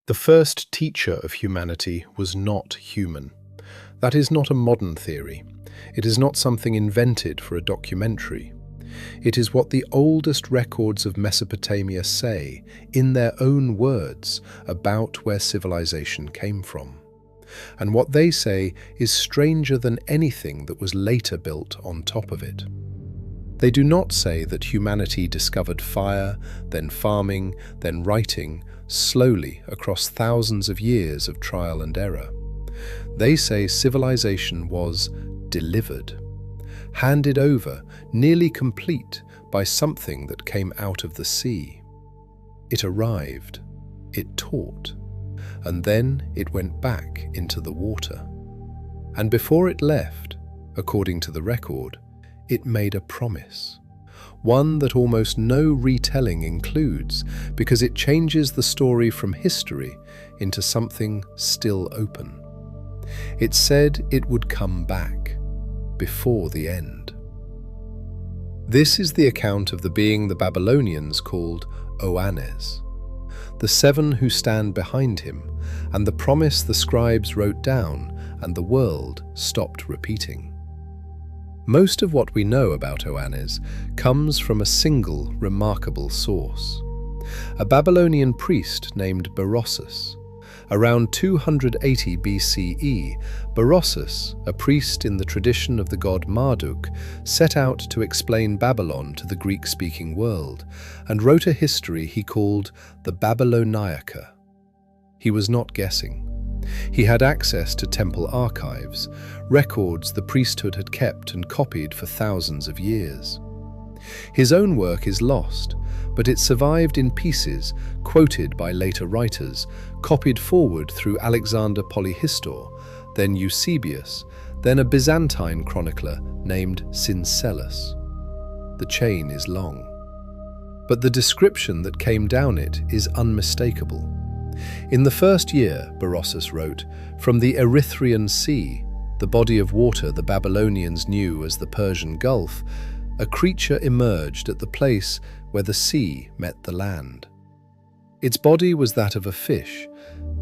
The first teacher of humanity was not human. That is not a modern theory. It is not something invented for a documentary. It is what the oldest records of Mesopotamia say, in their own words, about where civilization came from. And what they say is stranger than anything that was later built on top of it. They do not say that humanity discovered fire, then farming, then writing, slowly across thousands of years of trial and error. They say civilization was delivered, handed over, nearly complete, by something that came out of the sea. It arrived, it taught, and then it went back into the water. And before it left, according to the record, it made a promise, one that almost no retelling includes because it changes the story from history into something still open. It said it would come back, before the end. This is the account of the being the Babylonians called Oannes, the seven who stand behind him, and the promise the scribes wrote down and the world stopped repeating. Most of what we know about Oannes comes from a single remarkable source. A Babylonian priest named Berossus. Around 280 BCE, Berossus, a priest in the tradition of the god Marduk, set out to explain Babylon to the Greek-speaking world and wrote a history he called the Babyloniaca. He was not guessing. He had access to temple archives, records the priesthood had kept and copied for thousands of years. His own work is lost, but it survived in pieces, quoted by later writers, copied forward through Alexander Polyhistor, then Eusebius, then a Byzantine chronicler named Syncellus. The chain is long, but the description that came down it is unmistakable. In the first year, Berossus wrote, from the Erythraean Sea, the body of water the Babylonians knew as the Persian Gulf, a creature emerged at the place where the sea met the land. Its body was that of a fish,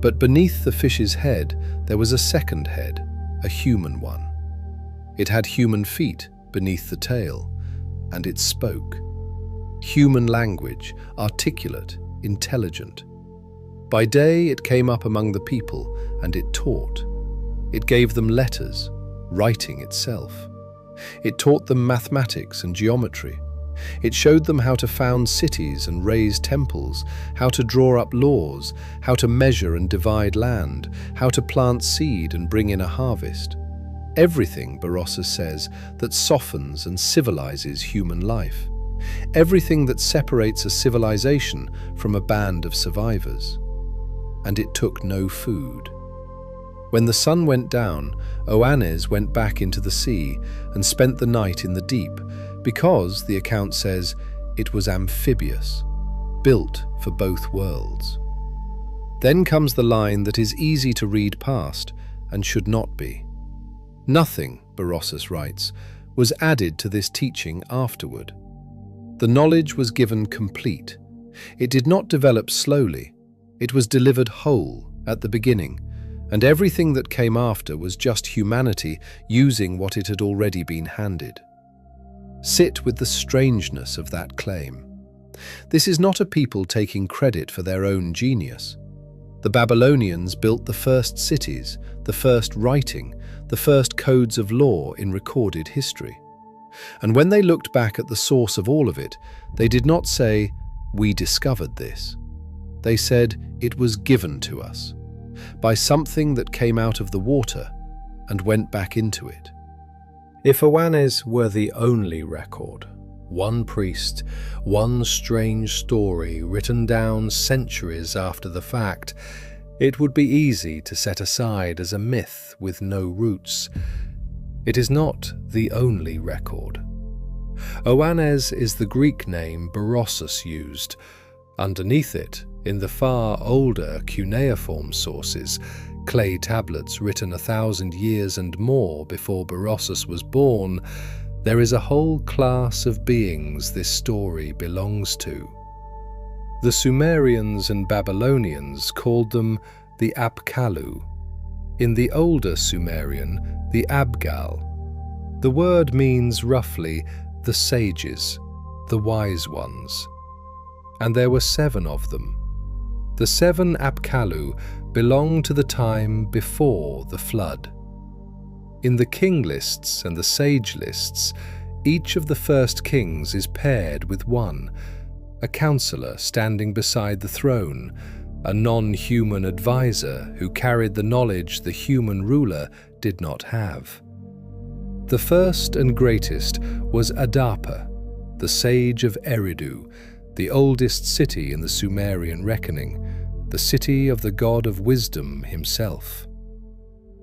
but beneath the fish's head there was a second head, a human one. It had human feet beneath the tail, and it spoke. Human language, articulate, intelligent. By day it came up among the people, and it taught. It gave them letters, writing itself. It taught them mathematics and geometry. It showed them how to found cities and raise temples, how to draw up laws, how to measure and divide land, how to plant seed and bring in a harvest. Everything, Berossus says, that softens and civilizes human life. Everything that separates a civilization from a band of survivors. And it took no food. When the sun went down, Oannes went back into the sea and spent the night in the deep, because, the account says, it was amphibious, built for both worlds. Then comes the line that is easy to read past and should not be. Nothing, Berossus writes, was added to this teaching afterward. The knowledge was given complete. It did not develop slowly. It was delivered whole at the beginning, and everything that came after was just humanity using what it had already been handed. Sit with the strangeness of that claim. This is not a people taking credit for their own genius. The Babylonians built the first cities, the first writing, the first codes of law in recorded history. And when they looked back at the source of all of it, they did not say, "We discovered this." They said, "It was given to us," by something that came out of the water and went back into it. If Oannes were the only record, one priest, one strange story written down centuries after the fact, it would be easy to set aside as a myth with no roots. It is not the only record. Oannes is the Greek name Berossus used. Underneath it, in the far older cuneiform sources, clay tablets written 1,000 years and more before Berossus was born, there is a whole class of beings this story belongs to. The Sumerians and Babylonians called them the Apkallu. In the older Sumerian, the Abgal. The word means roughly the sages, the wise ones. And there were 7 of them. The 7 Apkallu belong to the time before the flood. In the king lists and the sage lists, each of the first kings is paired with one, a counselor standing beside the throne, a non-human advisor who carried the knowledge the human ruler did not have. The first and greatest was Adapa, the sage of Eridu, the oldest city in the Sumerian reckoning, the city of the god of wisdom himself.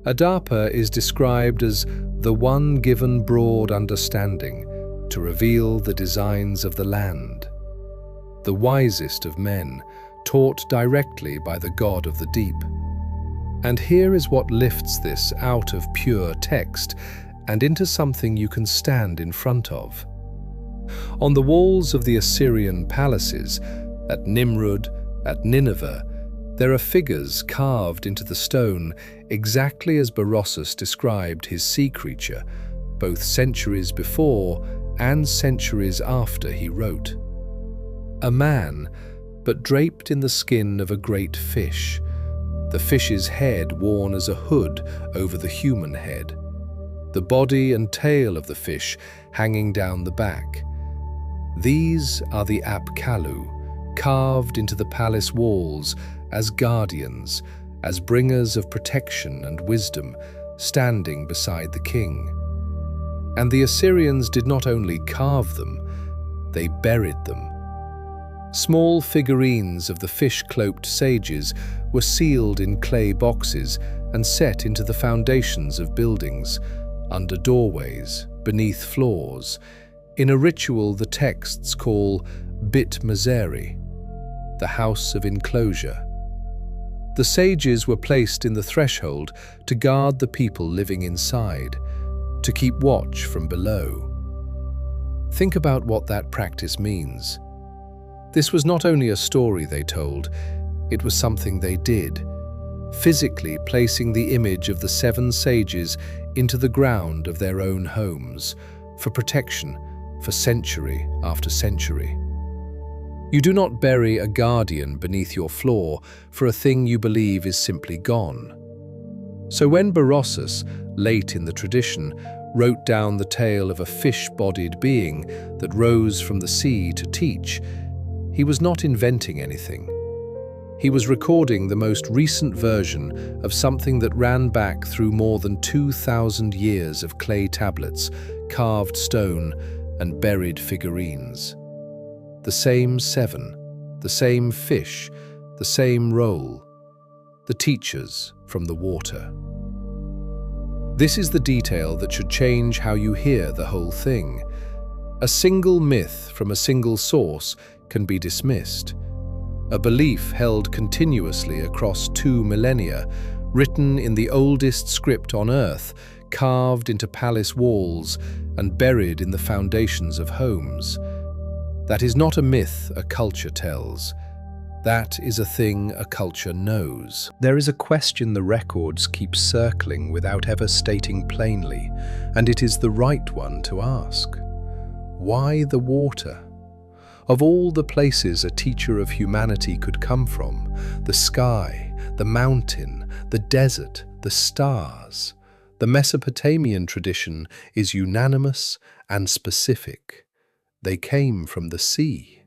Adapa is described as the one given broad understanding to reveal the designs of the land, the wisest of men, taught directly by the god of the deep. And here is what lifts this out of pure text and into something you can stand in front of. On the walls of the Assyrian palaces, at Nimrud, at Nineveh, there are figures carved into the stone exactly as Berossus described his sea creature, both centuries before and centuries after he wrote. A man, but draped in the skin of a great fish, the fish's head worn as a hood over the human head, the body and tail of the fish hanging down the back. These are the Apkallu, carved into the palace walls as guardians, as bringers of protection and wisdom, standing beside the king. And the Assyrians did not only carve them, they buried them. Small figurines of the fish-cloaked sages were sealed in clay boxes and set into the foundations of buildings, under doorways, beneath floors, in a ritual the texts call Bit Mezeri, the house of enclosure. The sages were placed in the threshold to guard the people living inside, to keep watch from below. Think about what that practice means. This was not only a story they told, it was something they did, physically placing the image of the 7 sages into the ground of their own homes, for protection, for century after century. You do not bury a guardian beneath your floor for a thing you believe is simply gone. So when Berossus, late in the tradition, wrote down the tale of a fish-bodied being that rose from the sea to teach, he was not inventing anything. He was recording the most recent version of something that ran back through more than 2,000 years of clay tablets, carved stone, and buried figurines. The same 7, the same fish, the same role, the teachers from the water. This is the detail that should change how you hear the whole thing. A single myth from a single source can be dismissed. A belief held continuously across 2 millennia, written in the oldest script on earth, carved into palace walls and buried in the foundations of homes. That is not a myth a culture tells. That is a thing a culture knows. There is a question the records keep circling without ever stating plainly, and it is the right one to ask. Why the water? Of all the places a teacher of humanity could come from, the sky, the mountain, the desert, the stars, the Mesopotamian tradition is unanimous and specific. They came from the sea.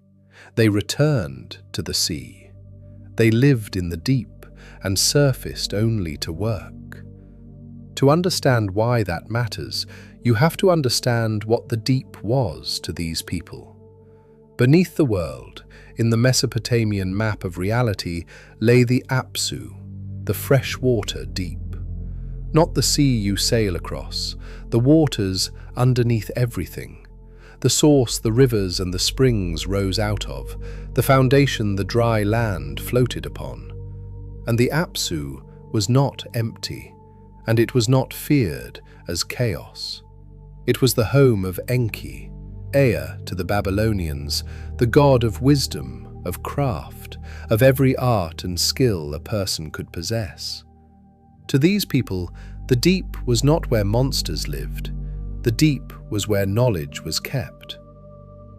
They returned to the sea. They lived in the deep and surfaced only to work. To understand why that matters, you have to understand what the deep was to these people. Beneath the world, in the Mesopotamian map of reality, lay the Apsu, the freshwater deep. Not the sea you sail across, the waters underneath everything. The source the rivers and the springs rose out of, the foundation the dry land floated upon. And the Apsu was not empty, and it was not feared as chaos. It was the home of Enki, Ea to the Babylonians, the god of wisdom of craft, of every art and skill a person could possess. To these people, the deep was not where monsters lived. The deep was where knowledge was kept.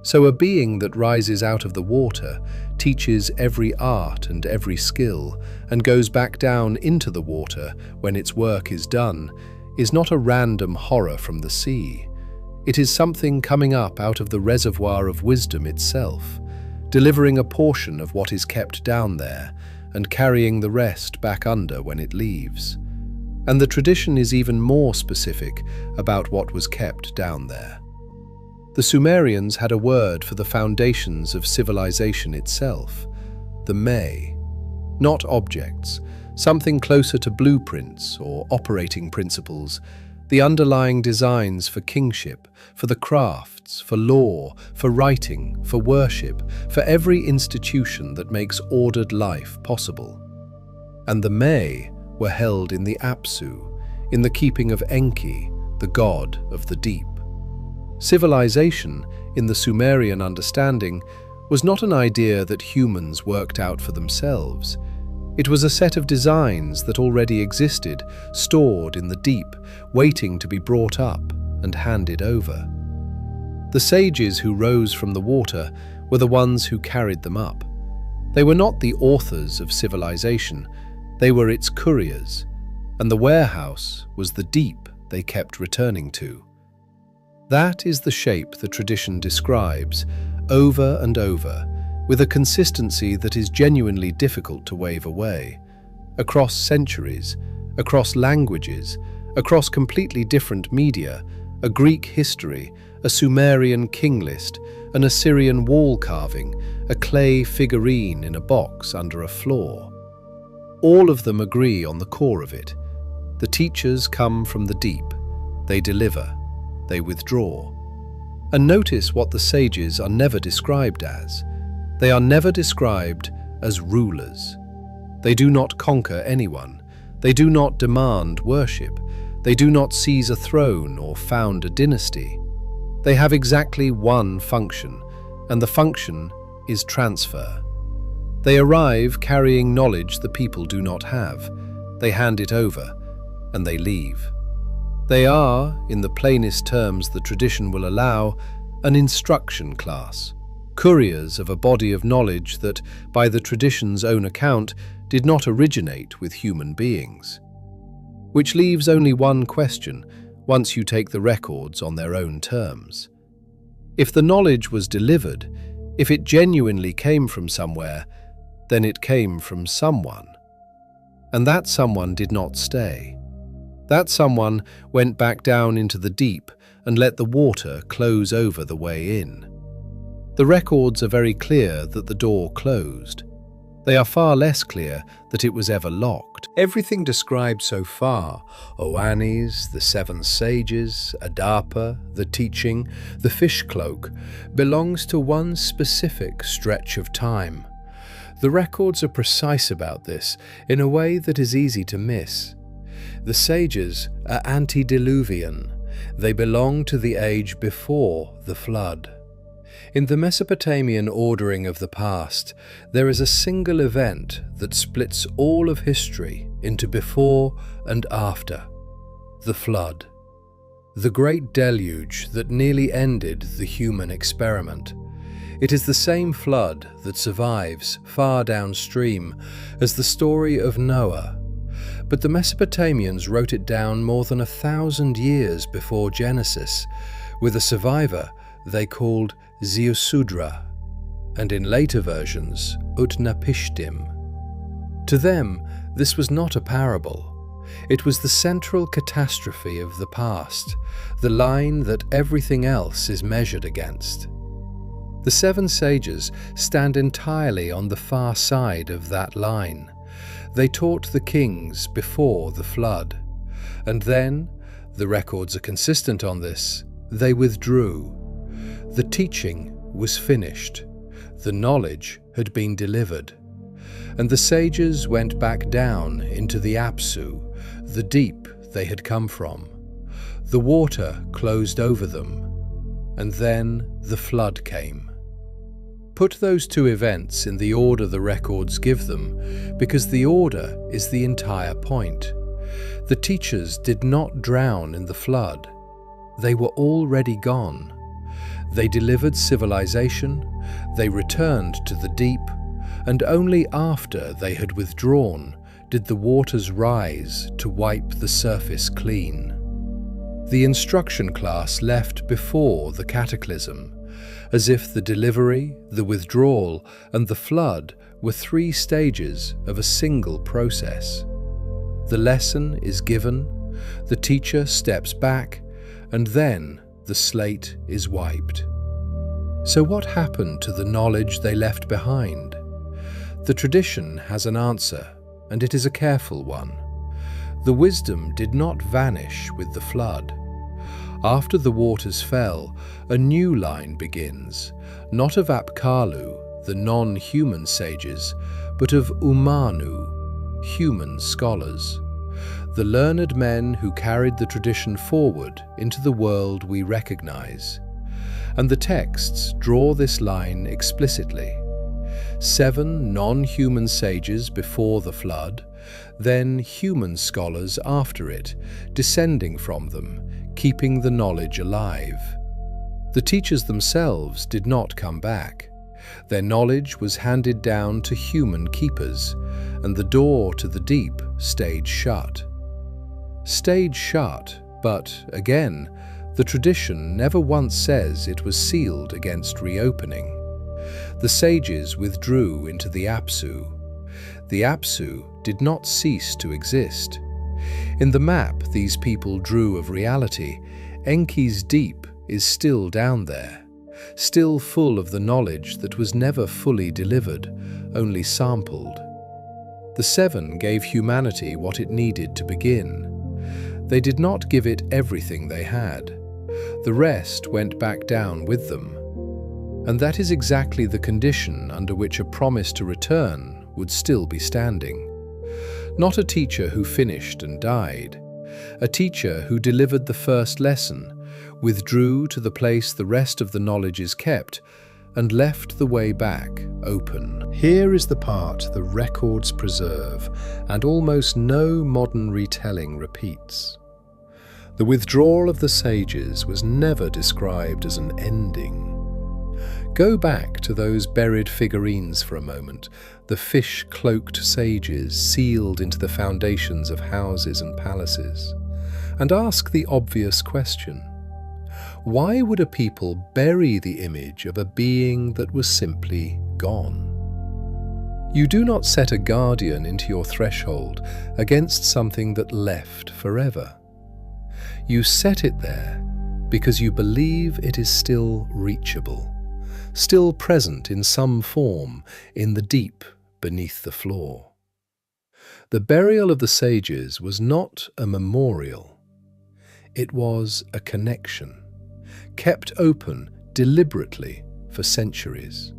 So a being that rises out of the water teaches every art and every skill and goes back down into the water when its work is done is not a random horror from the sea. It is something coming up out of the reservoir of wisdom itself, delivering a portion of what is kept down there and carrying the rest back under when it leaves. And the tradition is even more specific about what was kept down there. The Sumerians had a word for the foundations of civilization itself, the me. Not objects, something closer to blueprints or operating principles, the underlying designs for kingship, for the crafts, for law, for writing, for worship, for every institution that makes ordered life possible. And the me were held in the Apsu, in the keeping of Enki, the god of the deep. Civilization, in the Sumerian understanding, was not an idea that humans worked out for themselves. It was a set of designs that already existed, stored in the deep, waiting to be brought up and handed over. The sages who rose from the water were the ones who carried them up. They were not the authors of civilization, they were its couriers, and the warehouse was the deep they kept returning to. That is the shape the tradition describes, over and over, with a consistency that is genuinely difficult to wave away. Across centuries, across languages, across completely different media, a Greek history, a Sumerian king list, an Assyrian wall carving, a clay figurine in a box under a floor. All of them agree on the core of it. The teachers come from the deep. They deliver. They withdraw. And notice what the sages are never described as. They are never described as rulers. They do not conquer anyone. They do not demand worship. They do not seize a throne or found a dynasty. They have exactly one function, and the function is transfer. They arrive carrying knowledge the people do not have. They hand it over, and they leave. They are, in the plainest terms the tradition will allow, an instruction class, couriers of a body of knowledge that, by the tradition's own account, did not originate with human beings. Which leaves only one question, once you take the records on their own terms. If the knowledge was delivered, if it genuinely came from somewhere, then it came from someone. And that someone did not stay. That someone went back down into the deep and let the water close over the way in. The records are very clear that the door closed. They are far less clear that it was ever locked. Everything described so far, Oannes, the seven sages, Adapa, the teaching, the fish cloak, belongs to one specific stretch of time. The records are precise about this in a way that is easy to miss. The sages are antediluvian. They belong to the age before the flood. In the Mesopotamian ordering of the past, there is a single event that splits all of history into before and after: the flood. The great deluge that nearly ended the human experiment. It is the same flood that survives far downstream as the story of Noah. But the Mesopotamians wrote it down more than 1,000 years before Genesis, with a survivor they called Ziusudra, and in later versions, Utnapishtim. To them, this was not a parable. It was the central catastrophe of the past, the line that everything else is measured against. The seven sages stand entirely on the far side of that line. They taught the kings before the flood, and then, the records are consistent on this, they withdrew. The teaching was finished, the knowledge had been delivered, and the sages went back down into the Apsu, the deep they had come from. The water closed over them, and then the flood came. Put those two events in the order the records give them, because the order is the entire point. The teachers did not drown in the flood. They were already gone. They delivered civilization, they returned to the deep, and only after they had withdrawn did the waters rise to wipe the surface clean. The instruction class left before the cataclysm, as if the delivery, the withdrawal, and the flood were three stages of a single process. The lesson is given, the teacher steps back, and then the slate is wiped. So what happened to the knowledge they left behind? The tradition has an answer, and it is a careful one. The wisdom did not vanish with the flood. After the waters fell, a new line begins, not of Apkallu, the non-human sages, but of Umanu, human scholars, the learned men who carried the tradition forward into the world we recognize. And the texts draw this line explicitly. 7 non-human sages before the flood, then human scholars after it, descending from them, keeping the knowledge alive. The teachers themselves did not come back. Their knowledge was handed down to human keepers, and the door to the deep stayed shut. Stayed shut, but, again, the tradition never once says it was sealed against reopening. The sages withdrew into the Apsu. The Apsu did not cease to exist. In the map these people drew of reality, Enki's deep is still down there, still full of the knowledge that was never fully delivered, only sampled. The 7 gave humanity what it needed to begin. They did not give it everything they had. The rest went back down with them. And that is exactly the condition under which a promise to return would still be standing. Not a teacher who finished and died. A teacher who delivered the first lesson, withdrew to the place the rest of the knowledge is kept, and left the way back open. Here is the part the records preserve, and almost no modern retelling repeats. The withdrawal of the sages was never described as an ending. Go back to those buried figurines for a moment, the fish-cloaked sages sealed into the foundations of houses and palaces, and ask the obvious question. Why would a people bury the image of a being that was simply gone? You do not set a guardian into your threshold against something that left forever. You set it there because you believe it is still reachable, still present in some form in the deep beneath the floor. The burial of the sages was not a memorial. It was a connection, kept open deliberately for centuries.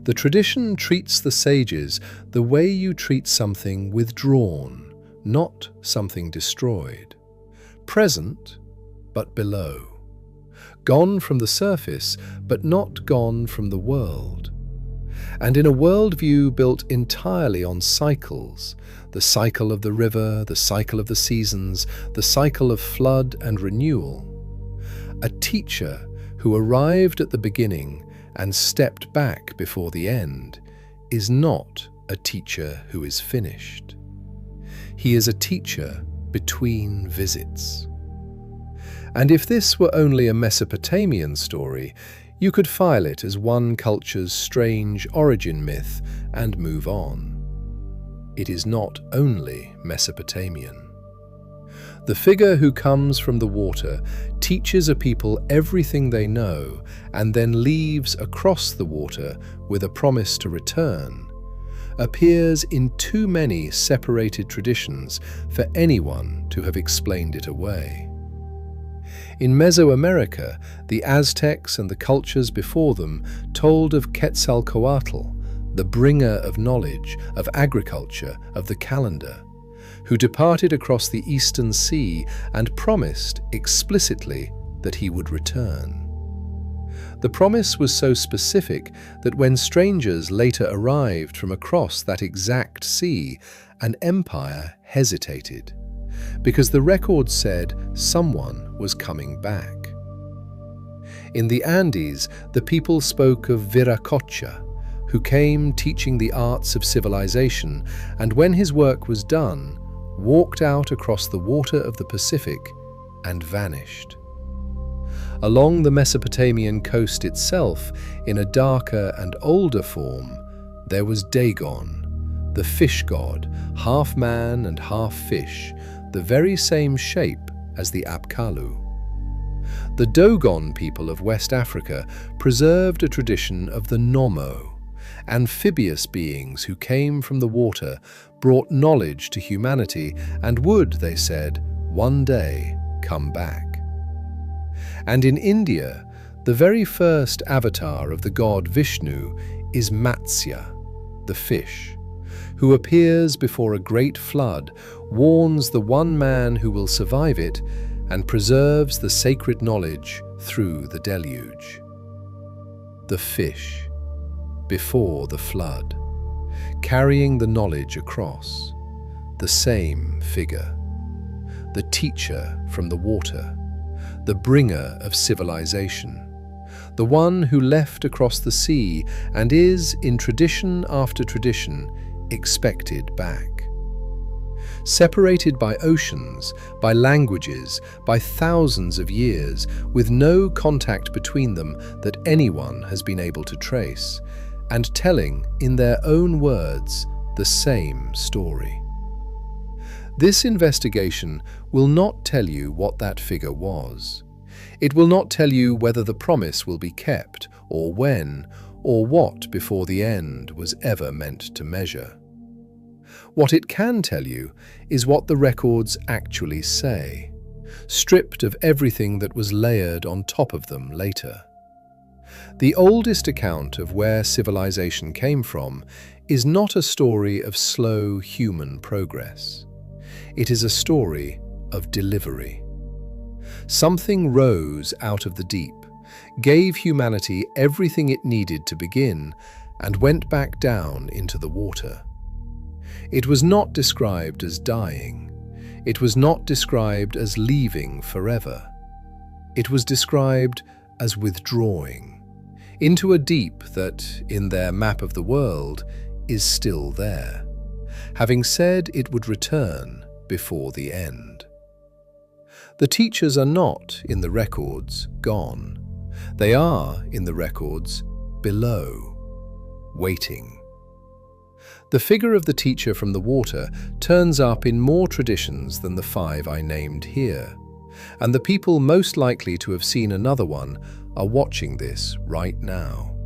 The tradition treats the sages the way you treat something withdrawn, not something destroyed. Present, but below. Gone from the surface, but not gone from the world. And in a worldview built entirely on cycles, the cycle of the river, the cycle of the seasons, the cycle of flood and renewal, a teacher who arrived at the beginning and stepped back before the end is not a teacher who is finished. He is a teacher between visits. And if this were only a Mesopotamian story, you could file it as one culture's strange origin myth and move on. It is not only Mesopotamian. The figure who comes from the water teaches a people everything they know and then leaves across the water with a promise to return, appears in too many separated traditions for anyone to have explained it away. In Mesoamerica, the Aztecs and the cultures before them told of Quetzalcoatl, the bringer of knowledge, of agriculture, of the calendar, who departed across the eastern sea and promised explicitly that he would return. The promise was so specific that when strangers later arrived from across that exact sea, an empire hesitated, because the record said someone was coming back. In the Andes, the people spoke of Viracocha, who came teaching the arts of civilization, and when his work was done, walked out across the water of the Pacific and vanished. Along the Mesopotamian coast itself, in a darker and older form, there was Dagon, the fish god, half man and half fish, the very same shape as the Apkallu. The Dogon people of West Africa preserved a tradition of the Nomo, amphibious beings who came from the water, brought knowledge to humanity, and would, they said, one day come back. And in India, the very first avatar of the god Vishnu is Matsya, the fish, who appears before a great flood, warns the one man who will survive it, and preserves the sacred knowledge through the deluge. The fish, before the flood, carrying the knowledge across, the same figure, the teacher from the water, the bringer of civilization, the one who left across the sea and is, in tradition after tradition, expected back. Separated by oceans, by languages, by thousands of years, with no contact between them that anyone has been able to trace, and telling, in their own words, the same story. This investigation will not tell you what that figure was. It will not tell you whether the promise will be kept, or when, or what before the end was ever meant to measure. What it can tell you is what the records actually say, stripped of everything that was layered on top of them later. The oldest account of where civilization came from is not a story of slow human progress. It is a story of delivery. Something rose out of the deep, gave humanity everything it needed to begin, and went back down into the water. It was not described as dying. It was not described as leaving forever. It was described as withdrawing into a deep that, in their map of the world, is still there, having said it would return before the end. The teachers are not, in the records, gone. They are, in the records, below, waiting. The figure of the teacher from the water turns up in more traditions than the 5 I named here, and the people most likely to have seen another one are watching this right now.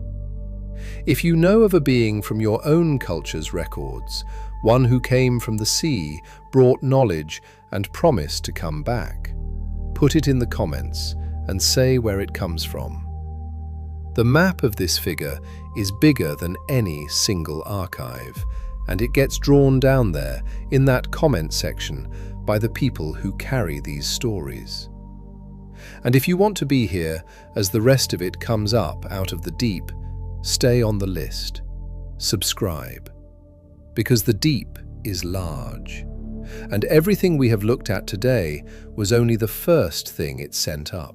If you know of a being from your own culture's records, one who came from the sea, brought knowledge, and promised to come back, put it in the comments and say where it comes from. The map of this figure is bigger than any single archive, and it gets drawn down there in that comment section by the people who carry these stories. And if you want to be here as the rest of it comes up out of the deep, stay on the list. Subscribe. Because the deep is large, and everything we have looked at today was only the first thing it sent up.